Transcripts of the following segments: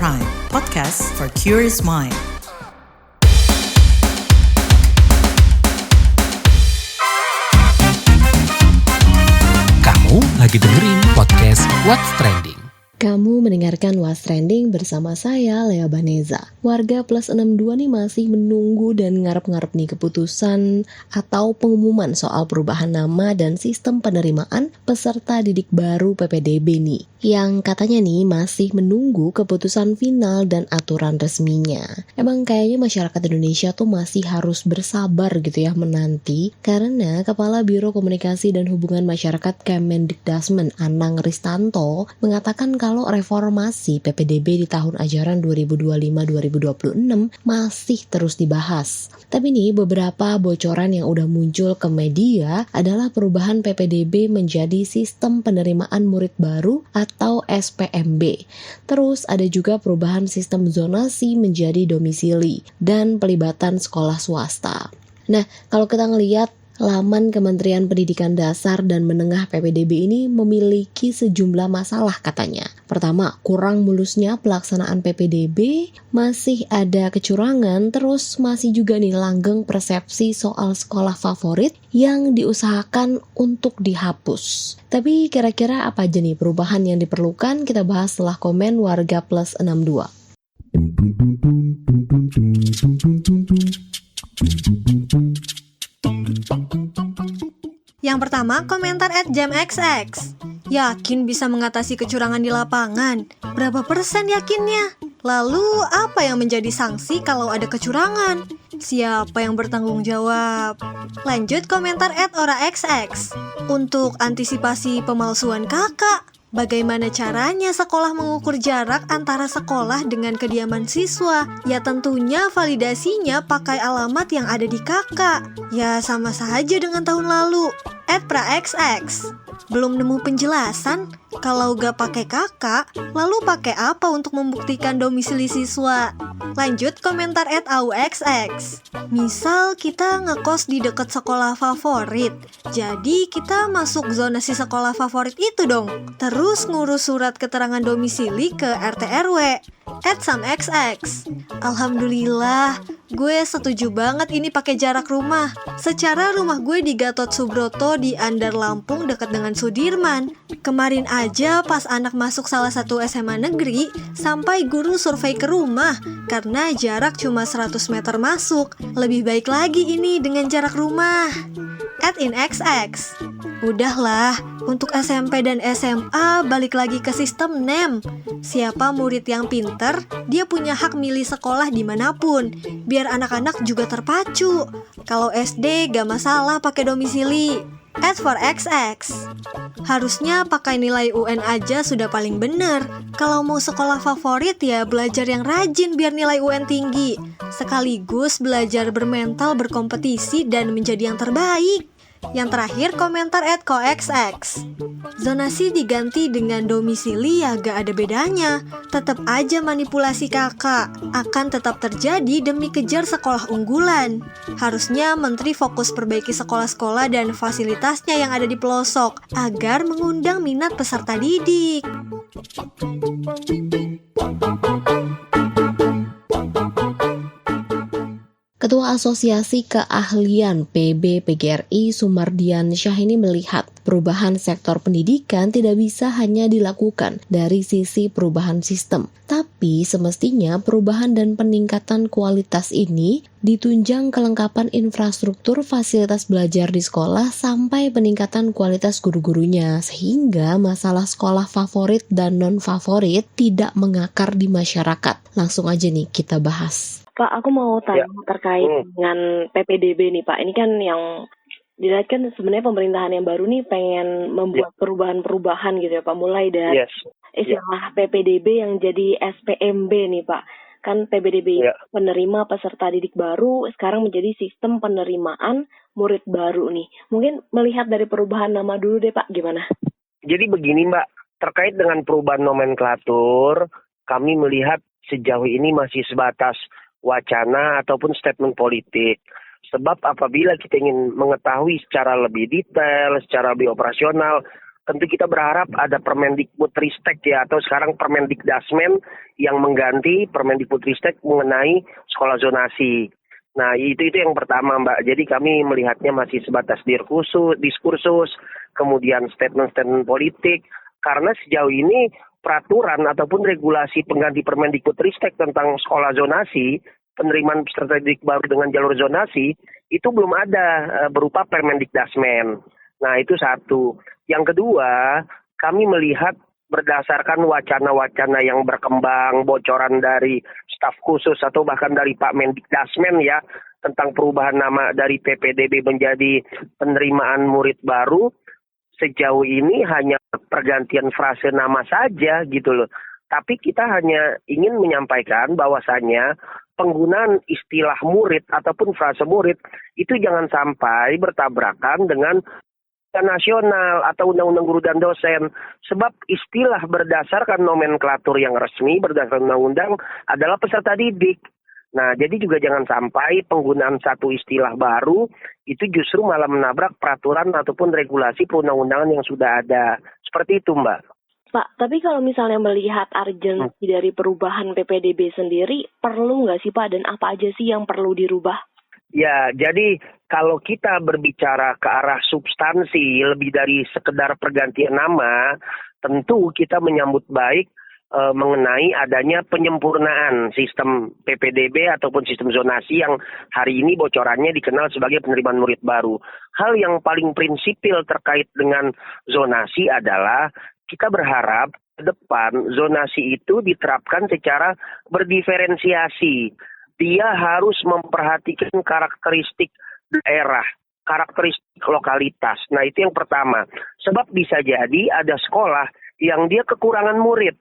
Prime, podcast for curious mind. Kamu lagi dengerin podcast What's Trending. Kamu mendengarkan What's Trending bersama saya, Lea Baneza. Warga plus 62 nih masih menunggu dan ngarep-ngarep nih keputusan atau pengumuman soal perubahan nama dan sistem penerimaan peserta didik baru PPDB nih. Yang katanya nih masih menunggu keputusan final dan aturan resminya. Emang kayaknya masyarakat Indonesia tuh masih harus bersabar gitu ya menanti, karena Kepala Biro Komunikasi dan Hubungan Masyarakat Kemendikdasmen Anang Ristanto mengatakan kalau reformasi PPDB di tahun ajaran 2025-2026 masih terus dibahas. Tapi nih beberapa bocoran yang udah muncul ke media adalah perubahan PPDB menjadi sistem penerimaan murid baru atau SPMB. Terus ada juga perubahan sistem zonasi menjadi domisili dan pelibatan sekolah swasta. Nah, kalau kita ngelihat laman Kementerian Pendidikan Dasar dan Menengah PPDB ini memiliki sejumlah masalah katanya. Pertama, kurang mulusnya pelaksanaan PPDB, masih ada kecurangan, terus masih juga nih langgeng persepsi soal sekolah favorit yang diusahakan untuk dihapus. Tapi kira-kira apa aja nih perubahan yang diperlukan? Kita bahas setelah komen warga plus 62. Yang pertama, komentar @jamxx. Yakin bisa mengatasi kecurangan di lapangan? Berapa persen yakinnya? Lalu, apa yang menjadi sanksi kalau ada kecurangan? Siapa yang bertanggung jawab? Lanjut komentar @oraxx. Untuk antisipasi pemalsuan kakak, bagaimana caranya sekolah mengukur jarak antara sekolah dengan kediaman siswa? Ya tentunya validasinya pakai alamat yang ada di kakak. Ya sama saja dengan tahun lalu. @praxx. Belum nemu penjelasan? Kalau gak pakai kakak, lalu pakai apa untuk membuktikan domisili siswa? Lanjut komentar @auxx. Misal kita ngekos di dekat sekolah favorit, jadi kita masuk zonasi sekolah favorit itu dong. Terus ngurus surat keterangan domisili ke RT RW. @samxx. Alhamdulillah, gue setuju banget ini pakai jarak rumah. Secara rumah gue di Gatot Subroto di Andar Lampung dekat dengan Sudirman. Kemarin aja pas anak masuk salah satu SMA negeri, sampai guru survei ke rumah karena jarak cuma 100 meter masuk. Lebih baik lagi ini dengan jarak rumah. @inxx. Udahlah, untuk SMP dan SMA balik lagi ke sistem NEM. Siapa murid yang pinter, dia punya hak milih sekolah dimanapun, biar anak-anak juga terpacu. Kalau SD gak masalah pakai domisili. @4xx. Harusnya pakai nilai UN aja sudah paling bener. Kalau mau sekolah favorit ya belajar yang rajin biar nilai UN tinggi. Sekaligus belajar bermental berkompetisi dan menjadi yang terbaik. Yang terakhir komentar @koxx. Zonasi diganti dengan domisili ya gak ada bedanya. Tetap aja manipulasi kakak akan tetap terjadi demi kejar sekolah unggulan. Harusnya menteri fokus perbaiki sekolah-sekolah dan fasilitasnya yang ada di pelosok agar mengundang minat peserta didik. Ketua Asosiasi Keahlian PB PGRI Sumardian Syah ini melihat perubahan sektor pendidikan tidak bisa hanya dilakukan dari sisi perubahan sistem, tapi semestinya perubahan dan peningkatan kualitas ini ditunjang kelengkapan infrastruktur fasilitas belajar di sekolah sampai peningkatan kualitas guru-gurunya, sehingga masalah sekolah favorit dan non-favorit tidak mengakar di masyarakat. Langsung aja nih kita bahas. Pak, aku mau tanya terkait dengan PPDB nih Pak. Ini kan yang dilihat kan sebenarnya pemerintahan yang baru nih pengen membuat perubahan-perubahan gitu ya Pak. Mulai dari istilah PPDB yang jadi SPMB nih Pak. Kan PPDB penerima peserta didik baru sekarang menjadi sistem penerimaan murid baru nih. Mungkin melihat dari perubahan nama dulu deh Pak, gimana? Jadi begini Mbak, terkait dengan perubahan nomenklatur, kami melihat sejauh ini masih sebatas wacana ataupun statement politik. Sebab apabila kita ingin mengetahui secara lebih detail, secara lebih operasional, tentu kita berharap ada Permendikbudristek ya, atau sekarang Permendikdasmen yang mengganti Permendikbudristek mengenai sekolah zonasi. Nah, itu yang pertama, Mbak. Jadi kami melihatnya masih sebatas diskursus, kemudian statement-statement politik, karena sejauh ini peraturan ataupun regulasi pengganti Permendikbudristek tentang sekolah zonasi, penerimaan peserta didik baru dengan jalur zonasi, itu belum ada berupa Permendikdasmen. Nah, itu satu. Yang kedua, kami melihat berdasarkan wacana-wacana yang berkembang, bocoran dari staf khusus atau bahkan dari Pak Mendikdasmen ya, tentang perubahan nama dari PPDB menjadi penerimaan murid baru, sejauh ini hanya pergantian frase nama saja gitu loh. Tapi kita hanya ingin menyampaikan bahwasannya penggunaan istilah murid ataupun frase murid itu jangan sampai bertabrakan dengan nasional atau undang-undang guru dan dosen, sebab istilah berdasarkan nomenklatur yang resmi berdasarkan undang-undang adalah peserta didik. Nah, jadi juga jangan sampai penggunaan satu istilah baru itu justru malah menabrak peraturan ataupun regulasi perundang-undangan yang sudah ada. Seperti itu, Mbak. Pak, tapi kalau misalnya melihat urgensi dari perubahan PPDB sendiri, perlu nggak sih Pak, dan apa aja sih yang perlu dirubah? Ya, jadi kalau kita berbicara ke arah substansi lebih dari sekedar pergantian nama, tentu kita menyambut baik mengenai adanya penyempurnaan sistem PPDB ataupun sistem zonasi yang hari ini bocorannya dikenal sebagai penerimaan murid baru. Hal yang paling prinsipil terkait dengan zonasi adalah kita berharap ke depan zonasi itu diterapkan secara berdiferensiasi. Dia harus memperhatikan karakteristik daerah, karakteristik lokalitas. Nah, itu yang pertama. Sebab bisa jadi ada sekolah yang dia kekurangan murid.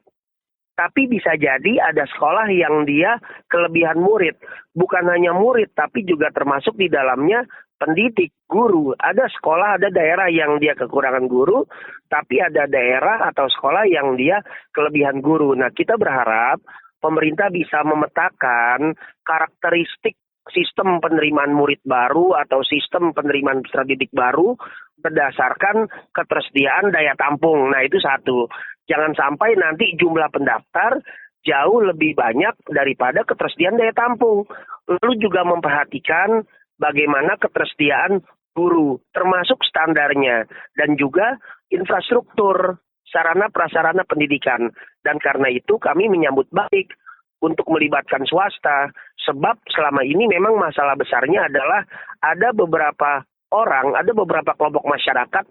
Tapi bisa jadi ada sekolah yang dia kelebihan murid. Bukan hanya murid, tapi juga termasuk di dalamnya pendidik, guru. Ada sekolah, ada daerah yang dia kekurangan guru, tapi ada daerah atau sekolah yang dia kelebihan guru. Nah, kita berharap pemerintah bisa memetakan karakteristik sistem penerimaan murid baru atau sistem penerimaan peserta didik baru berdasarkan ketersediaan daya tampung. Nah, itu satu. Jangan sampai nanti jumlah pendaftar jauh lebih banyak daripada ketersediaan daya tampung. Lalu juga memperhatikan bagaimana ketersediaan guru, termasuk standarnya, dan juga infrastruktur, sarana prasarana pendidikan. Dan karena itu kami menyambut baik untuk melibatkan swasta, sebab selama ini memang masalah besarnya adalah ada beberapa orang, ada beberapa kelompok masyarakat,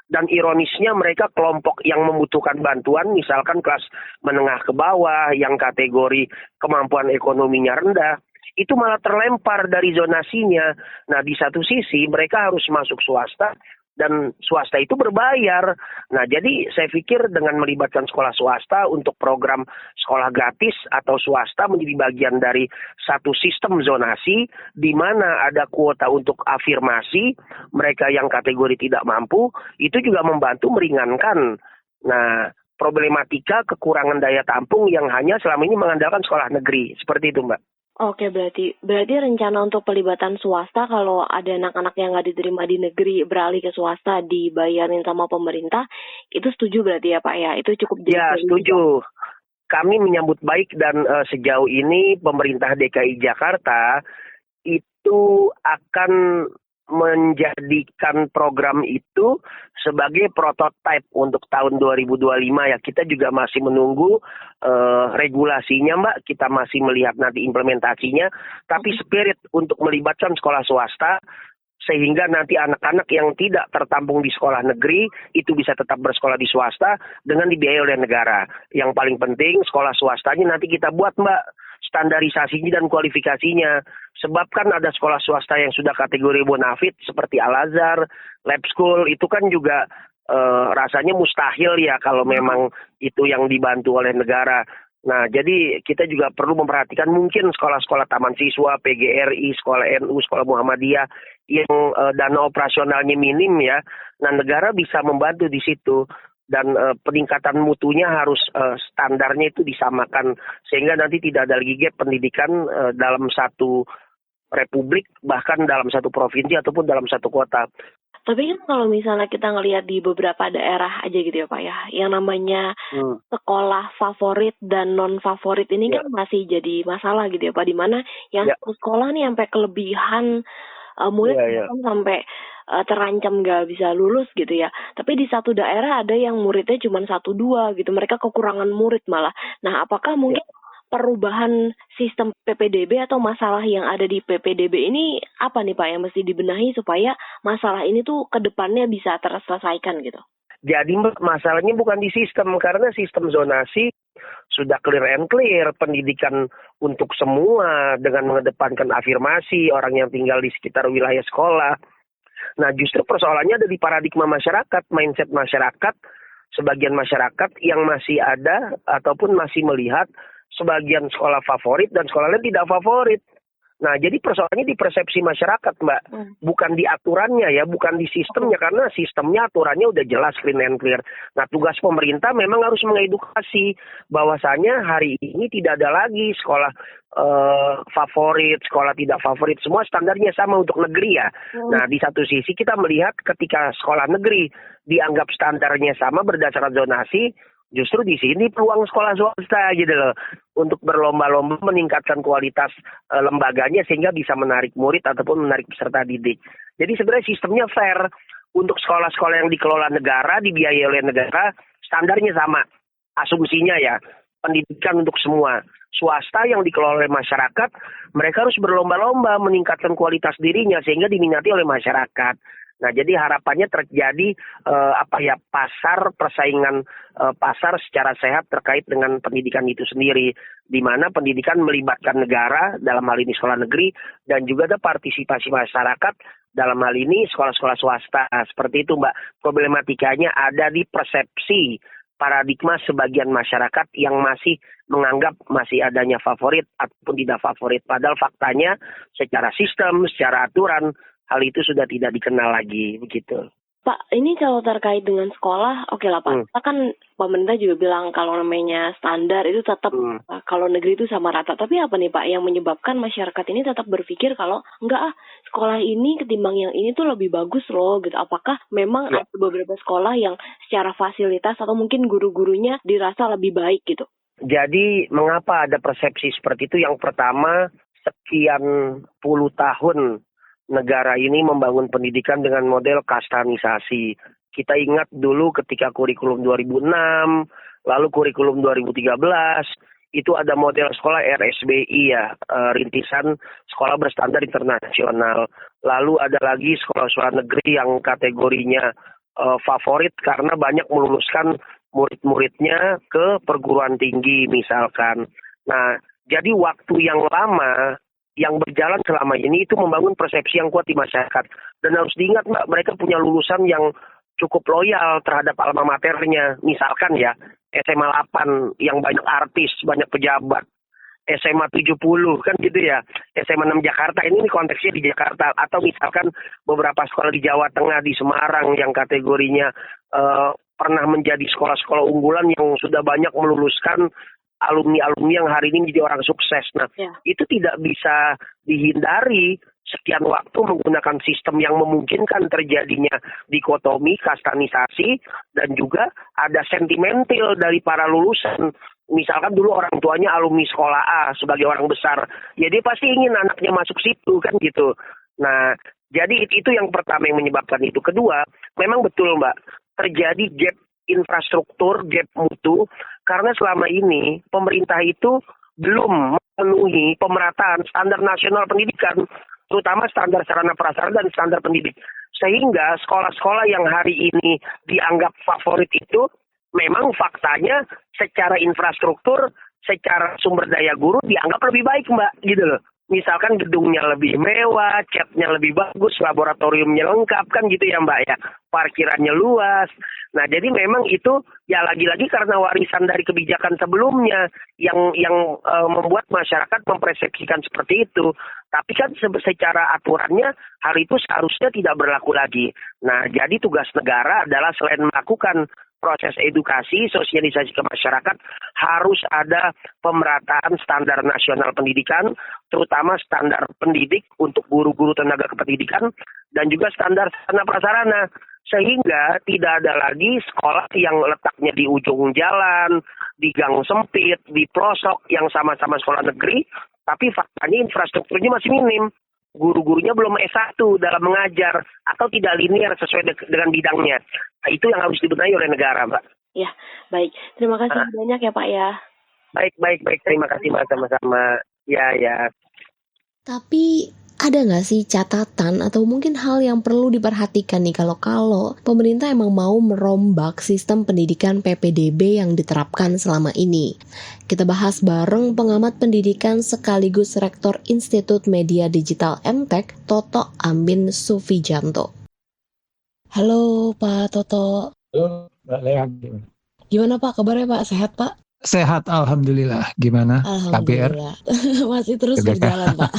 dan ironisnya mereka kelompok yang membutuhkan bantuan, misalkan kelas menengah ke bawah, yang kategori kemampuan ekonominya rendah, itu malah terlempar dari zonasinya. Nah, di satu sisi mereka harus masuk swasta, dan swasta itu berbayar. Nah, jadi saya pikir dengan melibatkan sekolah swasta untuk program sekolah gratis atau swasta menjadi bagian dari satu sistem zonasi di mana ada kuota untuk afirmasi mereka yang kategori tidak mampu, itu juga membantu meringankan problematika kekurangan daya tampung yang hanya selama ini mengandalkan sekolah negeri. Seperti itu, Mbak. Oke, berarti rencana untuk pelibatan swasta kalau ada anak-anak yang nggak diterima di negeri beralih ke swasta dibayarin sama pemerintah, itu setuju berarti ya Pak ya? Itu cukup jelas. Ya, setuju. Kami menyambut baik dan sejauh ini pemerintah DKI Jakarta itu akan menjadikan program itu sebagai prototipe untuk tahun 2025 ya. Kita juga masih menunggu regulasinya, Mbak. Kita masih melihat nanti implementasinya. Tapi spirit untuk melibatkan sekolah swasta sehingga nanti anak-anak yang tidak tertampung di sekolah negeri itu bisa tetap bersekolah di swasta dengan dibiayai oleh negara. Yang paling penting sekolah swastanya nanti kita buat, Mbak, standarisasinya dan kualifikasinya. Sebab kan ada sekolah swasta yang sudah kategori bonafit seperti Al-Azhar, Lab School, itu kan juga rasanya mustahil ya kalau memang itu yang dibantu oleh negara. Nah, jadi kita juga perlu memperhatikan mungkin sekolah-sekolah taman siswa, PGRI, sekolah NU, sekolah Muhammadiyah yang dana operasionalnya minim ya. Nah, negara bisa membantu di situ. Dan peningkatan mutunya harus standarnya itu disamakan sehingga nanti tidak ada lagi gap pendidikan dalam satu republik, bahkan dalam satu provinsi ataupun dalam satu kota. Tapi kan kalau misalnya kita ngelihat di beberapa daerah aja gitu ya Pak ya, yang namanya sekolah favorit dan non favorit ini kan masih jadi masalah gitu ya Pak, di mana yang satu sekolah nih sampai kelebihan murid sampai terancam nggak bisa lulus gitu ya. Tapi di satu daerah ada yang muridnya cuma 1-2 gitu, mereka kekurangan murid malah. Nah, apakah mungkin perubahan sistem PPDB atau masalah yang ada di PPDB ini apa nih Pak yang mesti dibenahi supaya masalah ini tuh ke depannya bisa terselesaikan gitu? Jadi masalahnya bukan di sistem, karena sistem zonasi sudah clear and clear, pendidikan untuk semua dengan mengedepankan afirmasi orang yang tinggal di sekitar wilayah sekolah. Nah, justru persoalannya ada di paradigma masyarakat, mindset masyarakat, sebagian masyarakat yang masih ada ataupun masih melihat sebagian sekolah favorit dan sekolah lain tidak favorit. Nah, jadi persoalannya di persepsi masyarakat, Mbak. Bukan di aturannya ya, bukan di sistemnya, karena sistemnya, aturannya udah jelas clean and clear. Nah, tugas pemerintah memang harus mengedukasi bahwasanya hari ini tidak ada lagi sekolah favorit, sekolah tidak favorit, semua standarnya sama untuk negeri ya. Nah, di satu sisi kita melihat ketika sekolah negeri dianggap standarnya sama berdasarkan zonasi, justru di sini peluang sekolah swasta gitu loh untuk berlomba-lomba meningkatkan kualitas lembaganya sehingga bisa menarik murid ataupun menarik peserta didik. Jadi sebenarnya sistemnya fair untuk sekolah-sekolah yang dikelola negara, dibiayai oleh negara, standarnya sama. Asumsinya ya, pendidikan untuk semua. Swasta yang dikelola oleh masyarakat, mereka harus berlomba-lomba meningkatkan kualitas dirinya sehingga diminati oleh masyarakat. Nah, jadi harapannya terjadi pasar persaingan pasar secara sehat terkait dengan pendidikan itu sendiri, di mana pendidikan melibatkan negara dalam hal ini sekolah negeri dan juga ada partisipasi masyarakat dalam hal ini sekolah-sekolah swasta. Seperti itu, Mbak. Problematikanya ada di persepsi paradigma sebagian masyarakat yang masih menganggap masih adanya favorit ataupun tidak favorit. Padahal faktanya secara sistem, secara aturan, hal itu sudah tidak dikenal lagi, begitu. Pak, ini kalau terkait dengan sekolah, oke lah Pak. Kita kan pemerintah juga bilang kalau namanya standar itu tetap kalau negeri itu sama rata. Tapi apa nih Pak yang menyebabkan masyarakat ini tetap berpikir kalau enggak sekolah ini ketimbang yang ini tuh lebih bagus loh gitu. Apakah memang ada beberapa sekolah yang secara fasilitas atau mungkin guru-gurunya dirasa lebih baik gitu? Jadi mengapa ada persepsi seperti itu? Yang pertama, sekian puluh tahun negara ini membangun pendidikan dengan model kastanisasi. Kita ingat dulu ketika kurikulum 2006, lalu kurikulum 2013, itu ada model sekolah RSBI ya, rintisan sekolah berstandar internasional. Lalu ada lagi sekolah-sekolah negeri yang kategorinya favorit karena banyak meluluskan murid-muridnya ke perguruan tinggi misalkan. Nah, jadi waktu yang lama yang berjalan selama ini itu membangun persepsi yang kuat di masyarakat. Dan harus diingat Mbak, mereka punya lulusan yang cukup loyal terhadap alma maternya. Misalkan ya, SMA 8 yang banyak artis, banyak pejabat. SMA 70 kan gitu ya. SMA 6 Jakarta, ini konteksnya di Jakarta. Atau misalkan beberapa sekolah di Jawa Tengah, di Semarang yang kategorinya pernah menjadi sekolah-sekolah unggulan yang sudah banyak meluluskan alumni-alumni yang hari ini menjadi orang sukses. Nah, itu tidak bisa dihindari sekian waktu menggunakan sistem yang memungkinkan terjadinya dikotomi, kastanisasi, dan juga ada sentimental dari para lulusan. Misalkan dulu orang tuanya alumni sekolah A sebagai orang besar, ya dia pasti ingin anaknya masuk situ kan gitu. Nah, jadi itu yang pertama yang menyebabkan itu. Kedua, memang betul Mbak, terjadi gap infrastruktur, gap mutu, karena selama ini pemerintah itu belum memenuhi pemerataan standar nasional pendidikan, terutama standar sarana prasarana dan standar pendidik. Sehingga sekolah-sekolah yang hari ini dianggap favorit itu memang faktanya secara infrastruktur, secara sumber daya guru dianggap lebih baik Mbak, gitu loh. Misalkan gedungnya lebih mewah, catnya lebih bagus, laboratoriumnya lengkap kan gitu ya Mbak ya. Parkirannya luas. Nah, jadi memang itu ya lagi-lagi karena warisan dari kebijakan sebelumnya yang membuat masyarakat mempersepsikan seperti itu. Tapi kan secara aturannya hal itu seharusnya tidak berlaku lagi. Nah, jadi tugas negara adalah selain melakukan proses edukasi, sosialisasi ke masyarakat, harus ada pemerataan standar nasional pendidikan, terutama standar pendidik untuk guru-guru tenaga kependidikan, dan juga standar sarana prasarana. Sehingga tidak ada lagi sekolah yang letaknya di ujung jalan, di gang sempit, di pelosok yang sama-sama sekolah negeri, tapi faktanya infrastrukturnya masih minim. Guru-gurunya belum S1 dalam mengajar atau tidak linear sesuai dengan bidangnya. Nah, itu yang harus dibenahi oleh negara, Mbak. Ya, baik. Terima kasih banyak ya Pak ya. Baik. Terima kasih Mbak, sama-sama. Ya. Tapi ada nggak sih catatan atau mungkin hal yang perlu diperhatikan nih kalau pemerintah emang mau merombak sistem pendidikan PPDB yang diterapkan selama ini? Kita bahas bareng pengamat pendidikan sekaligus Rektor Institut Media Digital MTech, Toto Amin Sufijanto. Halo Pak Toto. Halo Mbak Lea. Gimana Pak kabarnya Pak? Sehat Pak? Sehat, Alhamdulillah. Gimana? KBR? Alhamdulillah. Masih terus berjalan Pak.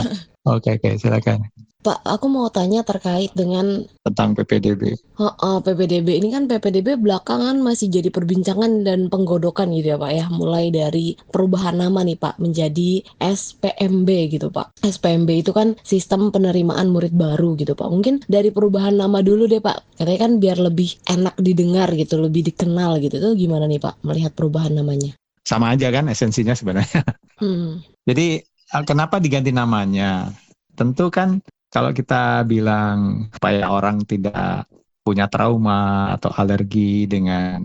Oke, silakan. Pak, aku mau tanya terkait dengan Tentang PPDB. PPDB. Ini kan PPDB belakangan masih jadi perbincangan dan penggodokan gitu ya Pak ya. Mulai dari perubahan nama nih Pak menjadi SPMB gitu Pak. SPMB itu kan sistem penerimaan murid baru gitu Pak. Mungkin dari perubahan nama dulu deh Pak. Katanya kan biar lebih enak didengar gitu, lebih dikenal gitu. Itu gimana nih Pak melihat perubahan namanya? Sama aja kan esensinya sebenarnya. Jadi kenapa diganti namanya? Tentu kan kalau kita bilang supaya orang tidak punya trauma atau alergi dengan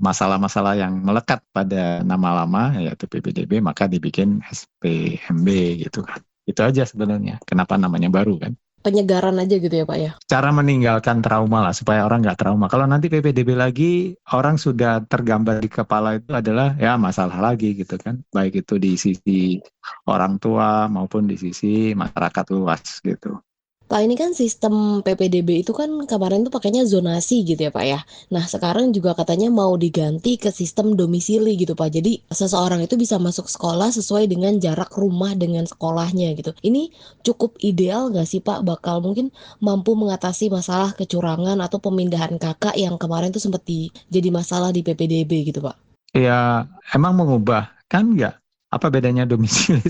masalah-masalah yang melekat pada nama lama yaitu PPDB, maka dibikin SPMB gitu kan. Itu aja sebenarnya. Kenapa namanya baru kan? Penyegaran aja gitu ya Pak ya? Cara meninggalkan trauma lah supaya orang nggak trauma. Kalau nanti PPDB lagi, orang sudah tergambar di kepala itu adalah ya masalah lagi gitu kan. Baik itu di sisi orang tua maupun di sisi masyarakat luas gitu. Pak, ini kan sistem PPDB itu kan kemarin tuh pakainya zonasi gitu ya Pak ya. Nah sekarang juga katanya mau diganti ke sistem domisili gitu Pak. Jadi seseorang itu bisa masuk sekolah sesuai dengan jarak rumah dengan sekolahnya gitu. Ini cukup ideal nggak sih Pak? Bakal mungkin mampu mengatasi masalah kecurangan atau pemindahan kakak yang kemarin tuh sempat jadi masalah di PPDB gitu Pak? Ya emang mengubah kan nggak? Apa bedanya domisili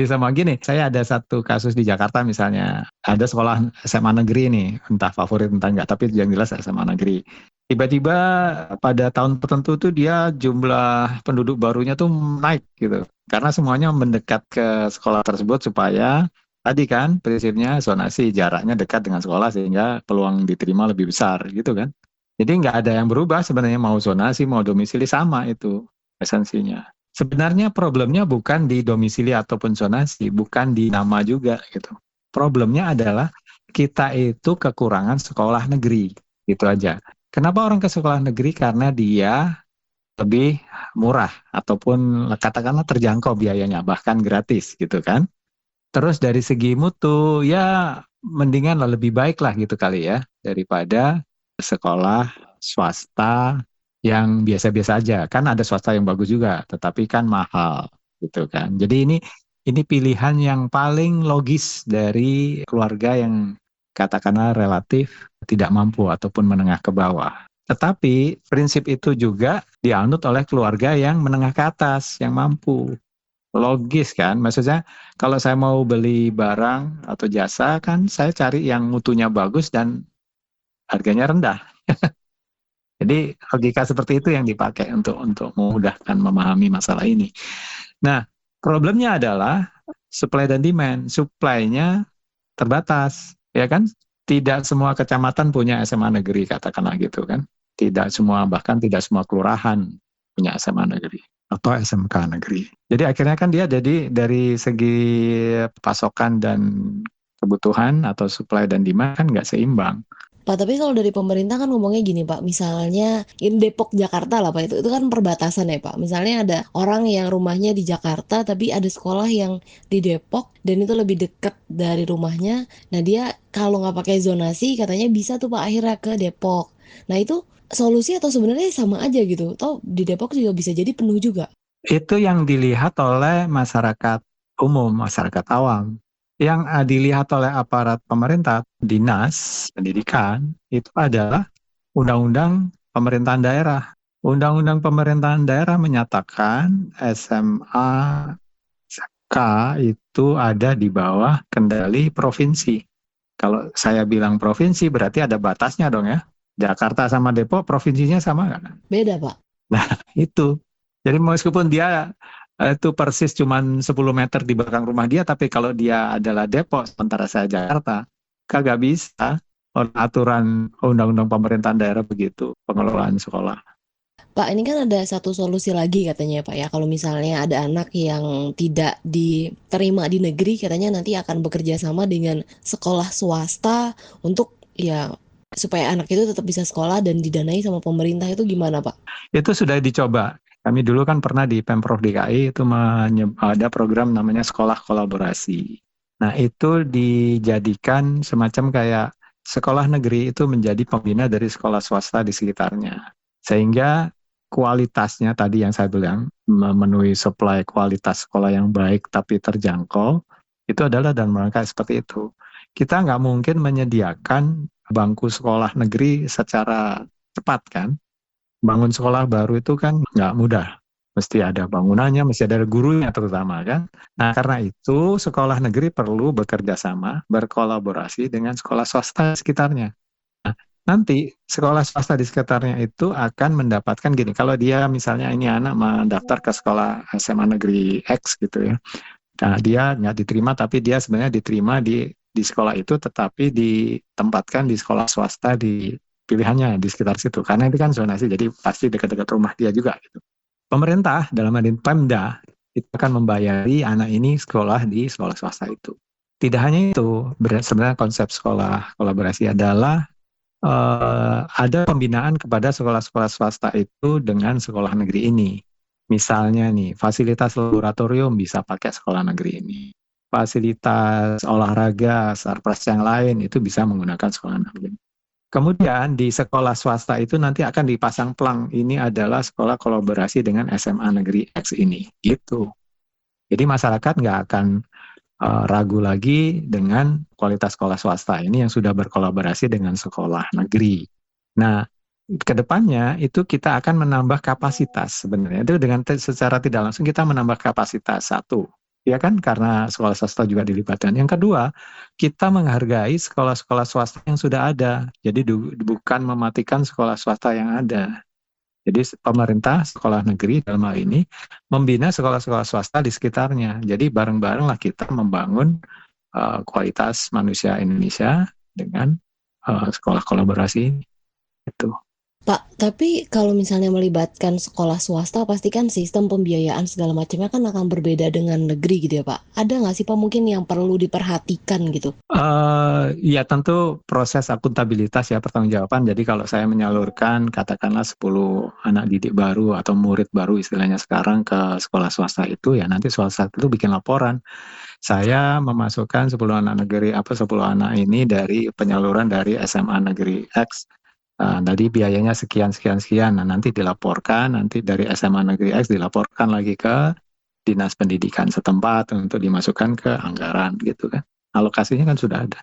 sama gini? Saya ada satu kasus di Jakarta misalnya, ada sekolah SMA negeri nih, entah favorit entah enggak, tapi yang jelas SMA negeri. Tiba-tiba pada tahun tertentu tuh dia jumlah penduduk barunya tuh naik gitu, karena semuanya mendekat ke sekolah tersebut supaya tadi kan prinsipnya zonasi, jaraknya dekat dengan sekolah sehingga peluang diterima lebih besar gitu kan. Jadi nggak ada yang berubah sebenarnya, mau zonasi mau domisili sama itu esensinya. Sebenarnya problemnya bukan di domisili ataupun zonasi, bukan di nama juga gitu. Problemnya adalah kita itu kekurangan sekolah negeri, gitu aja. Kenapa orang ke sekolah negeri? Karena dia lebih murah ataupun katakanlah terjangkau biayanya, bahkan gratis gitu kan. Terus dari segi mutu ya mendingan lebih baik lah gitu kali ya daripada sekolah swasta yang biasa-biasa aja. Kan ada swasta yang bagus juga, tetapi kan mahal gitu kan. Jadi ini pilihan yang paling logis dari keluarga yang katakanlah relatif tidak mampu ataupun menengah ke bawah. Tetapi prinsip itu juga dianut oleh keluarga yang menengah ke atas, yang mampu. Logis kan, maksudnya kalau saya mau beli barang atau jasa kan saya cari yang mutunya bagus dan harganya rendah. Jadi logika seperti itu yang dipakai untuk memudahkan memahami masalah ini. Nah, problemnya adalah supply dan demand. Supply-nya terbatas, ya kan? Tidak semua kecamatan punya SMA negeri, katakanlah gitu kan. Tidak semua, bahkan tidak semua kelurahan punya SMA negeri atau SMK negeri. Jadi akhirnya kan dia jadi dari segi pasokan dan kebutuhan atau supply dan demand kan nggak seimbang. Pak, tapi kalau dari pemerintah kan ngomongnya gini Pak, misalnya in Depok Jakarta lah Pak, itu kan perbatasan ya Pak. Misalnya ada orang yang rumahnya di Jakarta tapi ada sekolah yang di Depok dan itu lebih dekat dari rumahnya. Nah dia kalau nggak pakai zonasi katanya bisa tuh Pak akhirnya ke Depok. Nah itu solusi atau sebenarnya sama aja gitu? Atau di Depok juga bisa jadi penuh juga? Itu yang dilihat oleh masyarakat umum, masyarakat awam. Yang dilihat oleh aparat pemerintah, dinas pendidikan, itu adalah undang-undang pemerintahan daerah. Undang-undang pemerintahan daerah menyatakan SMA K itu ada di bawah kendali provinsi. Kalau saya bilang provinsi berarti ada batasnya dong ya. Jakarta sama Depok provinsinya sama nggak? Beda, Pak. Itu. Jadi meskipun dia itu persis cuman 10 meter di belakang rumah dia, tapi kalau dia adalah Depok, sementara saya Jakarta, kagak bisa. Aturan undang-undang pemerintahan daerah begitu, pengelolaan sekolah. Pak, ini kan ada satu solusi lagi katanya Pak ya, kalau misalnya ada anak yang tidak diterima di negeri, katanya nanti akan bekerja sama dengan sekolah swasta untuk ya supaya anak itu tetap bisa sekolah dan didanai sama pemerintah. Itu gimana Pak? Itu sudah dicoba. Kami dulu kan pernah di Pemprov DKI itu ada program namanya sekolah kolaborasi. Nah itu dijadikan semacam kayak sekolah negeri itu menjadi pembina dari sekolah swasta di sekitarnya. Sehingga kualitasnya tadi yang saya bilang, memenuhi supply kualitas sekolah yang baik tapi terjangkau, itu adalah dalam rangka seperti itu. Kita nggak mungkin menyediakan bangku sekolah negeri secara cepat kan. Bangun sekolah baru itu kan nggak mudah. Mesti ada bangunannya, mesti ada gurunya terutama kan. Nah karena itu sekolah negeri perlu bekerja sama, berkolaborasi dengan sekolah swasta sekitarnya. Nanti sekolah swasta di sekitarnya itu akan mendapatkan gini, kalau dia misalnya ini anak mendaftar ke sekolah SMA negeri X gitu ya, nah dia nggak diterima tapi dia sebenarnya diterima di sekolah itu tetapi ditempatkan di sekolah swasta di pilihannya di sekitar situ, karena itu kan zonasi jadi pasti dekat-dekat rumah dia juga gitu. Pemerintah dalam hal ini Pemda itu akan membayari anak ini sekolah di sekolah swasta itu. Tidak hanya itu, sebenarnya konsep sekolah kolaborasi adalah ada pembinaan kepada sekolah-sekolah swasta itu dengan sekolah negeri ini. Misalnya nih, fasilitas laboratorium bisa pakai sekolah negeri ini. Fasilitas olahraga, sarpras yang lain itu bisa menggunakan sekolah negeri. Kemudian di sekolah swasta itu nanti akan dipasang pelang, ini adalah sekolah kolaborasi dengan SMA negeri X ini. Gitu. Jadi masyarakat nggak akan ragu lagi dengan kualitas sekolah swasta ini yang sudah berkolaborasi dengan sekolah negeri. Nah, kedepannya itu kita akan menambah kapasitas sebenarnya. Itu dengan secara tidak langsung kita menambah kapasitas satu, ya kan? Karena sekolah swasta juga dilibatkan. Yang kedua, kita menghargai sekolah-sekolah swasta yang sudah ada. Jadi bukan mematikan sekolah swasta yang ada. Jadi pemerintah sekolah negeri dalam hal ini membina sekolah-sekolah swasta di sekitarnya. Jadi bareng-barenglah kita membangun kualitas manusia Indonesia dengan sekolah kolaborasi ini. Itu. Pak, tapi kalau misalnya melibatkan sekolah swasta, pasti kan sistem pembiayaan segala macamnya kan akan berbeda dengan negeri gitu ya Pak. Ada nggak sih Pak mungkin yang perlu diperhatikan gitu? Ya tentu proses akuntabilitas ya, pertanggungjawaban. Jadi kalau saya menyalurkan katakanlah 10 anak didik baru atau murid baru istilahnya sekarang ke sekolah swasta itu, ya nanti swasta itu bikin laporan. Saya memasukkan 10 anak negeri 10 anak ini dari penyaluran dari SMA negeri X. Tadi biayanya sekian. Nah, nanti dilaporkan, nanti dari SMA negeri X dilaporkan lagi ke Dinas Pendidikan setempat untuk dimasukkan ke anggaran gitu kan. Alokasinya kan sudah ada.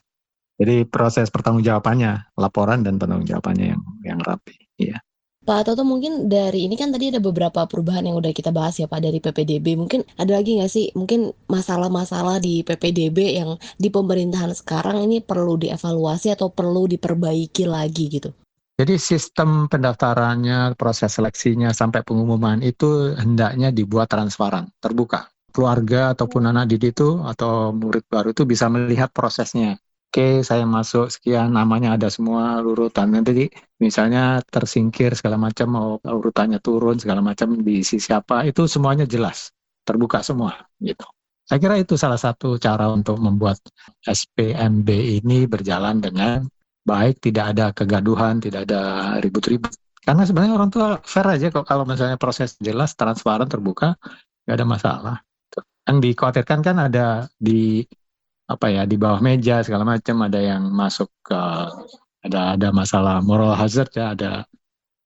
Jadi proses pertanggungjawabannya, laporan dan pertanggungjawabannya yang rapi. Iya. Pak Toto, mungkin dari ini kan tadi ada beberapa perubahan yang udah kita bahas ya Pak dari PPDB. Mungkin ada lagi nggak sih mungkin masalah-masalah di PPDB yang di pemerintahan sekarang ini perlu dievaluasi atau perlu diperbaiki lagi gitu? Jadi sistem pendaftarannya, proses seleksinya sampai pengumuman itu hendaknya dibuat transparan, terbuka. Keluarga ataupun anak didik itu atau murid baru itu bisa melihat prosesnya. Oke, saya masuk sekian, namanya ada semua urutan. Nanti misalnya tersingkir segala macam, urutannya turun segala macam, diisi siapa, itu semuanya jelas, terbuka semua gitu. Saya kira itu salah satu cara untuk membuat SPMB ini berjalan dengan baik, tidak ada kegaduhan, tidak ada ribut-ribut. Karena sebenarnya orang tua fair aja kok kalau misalnya proses jelas, transparan, terbuka, nggak ada masalah. Yang dikhawatirkan kan ada di bawah meja segala macam, ada yang masuk ke ada masalah moral hazard ya, ada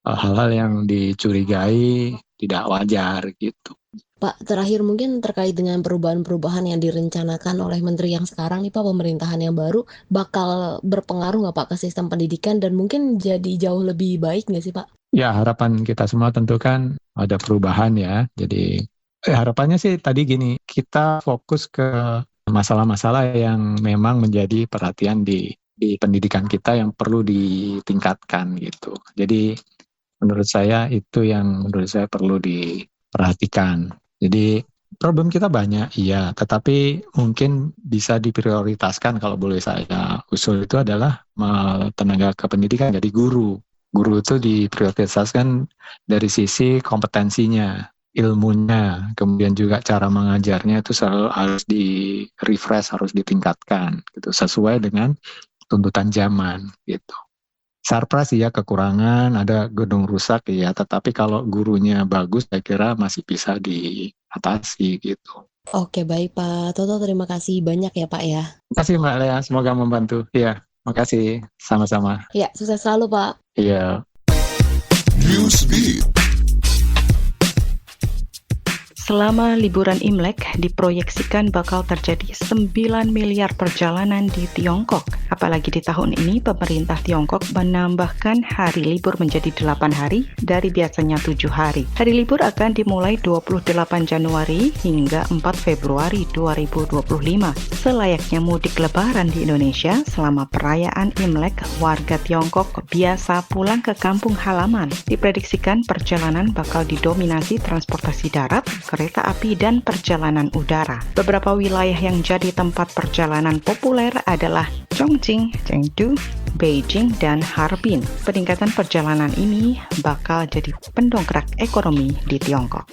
hal-hal yang dicurigai tidak wajar gitu. Pak, terakhir mungkin terkait dengan perubahan-perubahan yang direncanakan oleh menteri yang sekarang nih Pak, pemerintahan yang baru bakal berpengaruh nggak Pak ke sistem pendidikan dan mungkin jadi jauh lebih baik nggak sih Pak? Ya, harapan kita semua tentu kan ada perubahan ya. Jadi harapannya sih tadi gini, kita fokus ke masalah-masalah yang memang menjadi perhatian di pendidikan kita yang perlu ditingkatkan gitu. Jadi menurut saya itu yang menurut saya perlu diperhatikan. Jadi problem kita banyak, iya, tetapi mungkin bisa diprioritaskan kalau boleh saya usul itu adalah tenaga kependidikan, jadi guru. Guru itu diprioritaskan dari sisi kompetensinya, ilmunya, kemudian juga cara mengajarnya itu selalu harus di-refresh, harus ditingkatkan, gitu, sesuai dengan tuntutan zaman, gitu. Surprise ya, kekurangan, ada gedung rusak ya, tetapi kalau gurunya bagus, saya kira masih bisa diatasi, gitu. Oke, baik Pak Toto, terima kasih banyak ya Pak ya. Terima kasih Mbak Lea, semoga membantu. Ya, makasih, sama-sama. Ya, sukses selalu Pak. Iya. Newsbeat. Selama liburan Imlek, diproyeksikan bakal terjadi 9 miliar perjalanan di Tiongkok. Apalagi di tahun ini, pemerintah Tiongkok menambahkan hari libur menjadi 8 hari dari biasanya 7 hari. Hari libur akan dimulai 28 Januari hingga 4 Februari 2025. Selayaknya mudik lebaran di Indonesia, selama perayaan Imlek, warga Tiongkok biasa pulang ke kampung halaman. Diprediksikan perjalanan bakal didominasi transportasi darat, kereta api, dan perjalanan udara. Beberapa wilayah yang jadi tempat perjalanan populer adalah Chongqing, Chengdu, Beijing, dan Harbin. Peningkatan perjalanan ini bakal jadi pendongkrak ekonomi di Tiongkok.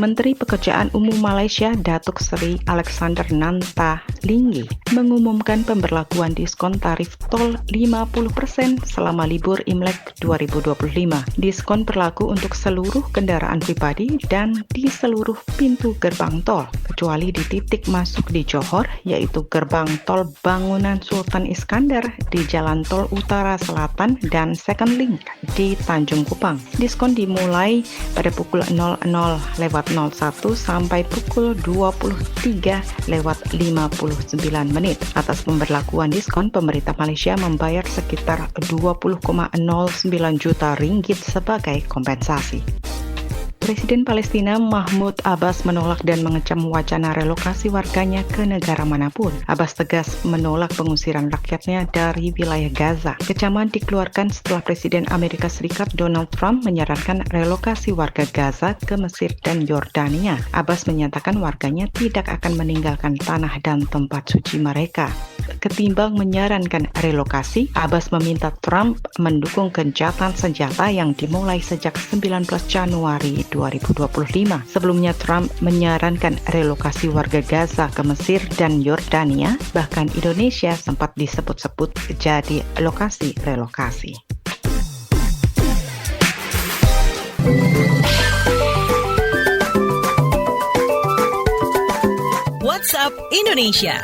Menteri Pekerjaan Umum Malaysia Datuk Seri Alexander Nanta Linggi mengumumkan pemberlakuan diskon tarif tol 50% selama libur Imlek 2025. Diskon berlaku untuk seluruh kendaraan pribadi dan di seluruh pintu gerbang tol, kecuali di titik masuk di Johor, yaitu gerbang tol Bangunan Sultan Iskandar di Jalan Tol Utara Selatan dan Second Link di Tanjung Kupang. Diskon dimulai pada pukul 00:01 sampai pukul 23:59 menit. Atas pemberlakuan diskon, pemerintah Malaysia membayar sekitar 20,09 juta ringgit sebagai kompensasi. Presiden Palestina Mahmud Abbas menolak dan mengecam wacana relokasi warganya ke negara manapun. Abbas tegas menolak pengusiran rakyatnya dari wilayah Gaza. Kecaman dikeluarkan setelah Presiden Amerika Serikat Donald Trump menyarankan relokasi warga Gaza ke Mesir dan Yordania. Abbas menyatakan warganya tidak akan meninggalkan tanah dan tempat suci mereka. Ketimbang menyarankan relokasi, Abbas meminta Trump mendukung gencatan senjata yang dimulai sejak 19 Januari 2025. Sebelumnya Trump menyarankan relokasi warga Gaza ke Mesir dan Yordania, bahkan Indonesia sempat disebut-sebut jadi lokasi relokasi. WhatsApp Indonesia.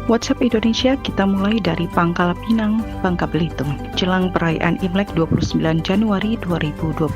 WhatsApp Indonesia kita mulai dari Pangkal Pinang, Bangka Belitung. Jelang perayaan Imlek 29 Januari 2025,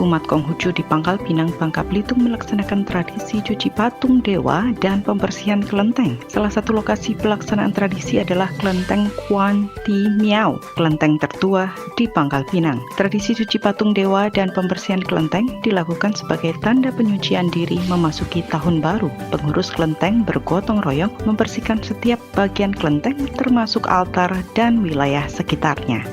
umat Konghucu di Pangkal Pinang, Bangka Belitung melaksanakan tradisi cuci patung dewa dan pembersihan kelenteng. Salah satu lokasi pelaksanaan tradisi adalah kelenteng Kuan Ti Miao, kelenteng tertua di Pangkal Pinang. Tradisi cuci patung dewa dan pembersihan kelenteng dilakukan sebagai tanda penyucian diri memasuki tahun baru. Pengurus kelenteng bergotong royong membersihkan setiap bagian kelenteng termasuk altar dan wilayah sekitarnya.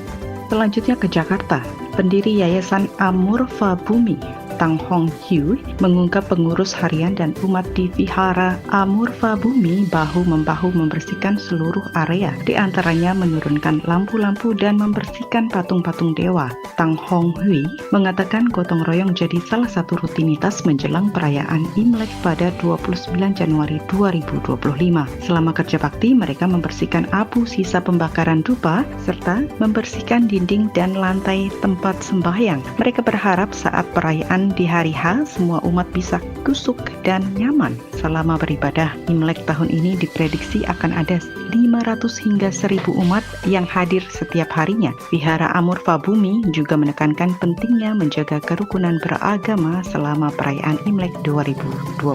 Selanjutnya ke Jakarta. Pendiri Yayasan Amurfa Bumi, Tang Hong Hui, mengungkap pengurus harian dan umat di Vihara Amurfa Bumi bahu-membahu membersihkan seluruh area, di antaranya menurunkan lampu-lampu dan membersihkan patung-patung dewa. Tang Hong Hui mengatakan gotong royong jadi salah satu rutinitas menjelang perayaan Imlek pada 29 Januari 2025. Selama kerja bakti, mereka membersihkan abu sisa pembakaran dupa serta membersihkan dinding dan lantai tempat sembahyang. Mereka berharap saat perayaan di hari H, semua umat bisa kusuk dan nyaman selama beribadah. Imlek tahun ini diprediksi akan ada 500 hingga 1000 umat yang hadir setiap harinya. Vihara Amurfa Bumi juga menekankan pentingnya menjaga kerukunan beragama selama perayaan Imlek 2025.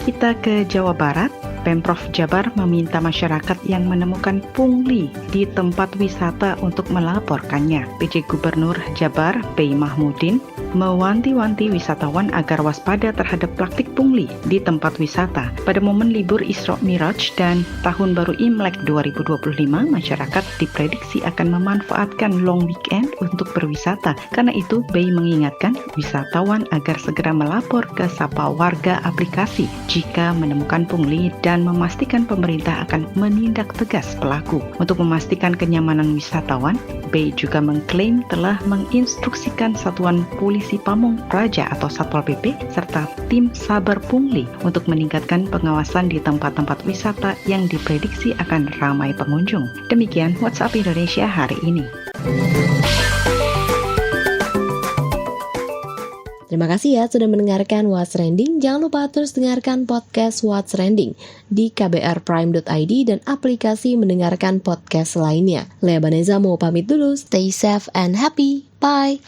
Kita ke Jawa Barat. Pemprov Jabar meminta masyarakat yang menemukan pungli di tempat wisata untuk melaporkannya. PJ Gubernur Jabar, Bey Mahmudin, mewanti-wanti wisatawan agar waspada terhadap praktik pungli di tempat wisata. Pada momen libur Isra Miraj dan Tahun Baru Imlek 2025, masyarakat diprediksi akan memanfaatkan long weekend untuk berwisata. Karena itu, Bey mengingatkan wisatawan agar segera melapor ke Sapa Warga aplikasi jika menemukan pungli dan memastikan pemerintah akan menindak tegas pelaku. Untuk memastikan kenyamanan wisatawan, Bey juga mengklaim telah menginstruksikan Satuan Polisi Pamung Praja atau Satpol PP serta tim Saber Pungli untuk meningkatkan pengawasan di tempat-tempat wisata yang diprediksi akan ramai pengunjung. Demikian WhatsApp Indonesia hari ini. Terima kasih ya sudah mendengarkan What's Trending. Jangan lupa terus dengarkan podcast What's Trending di kbrprime.id dan aplikasi mendengarkan podcast lainnya. Lea Baneza mau pamit dulu. Stay safe and happy. Bye.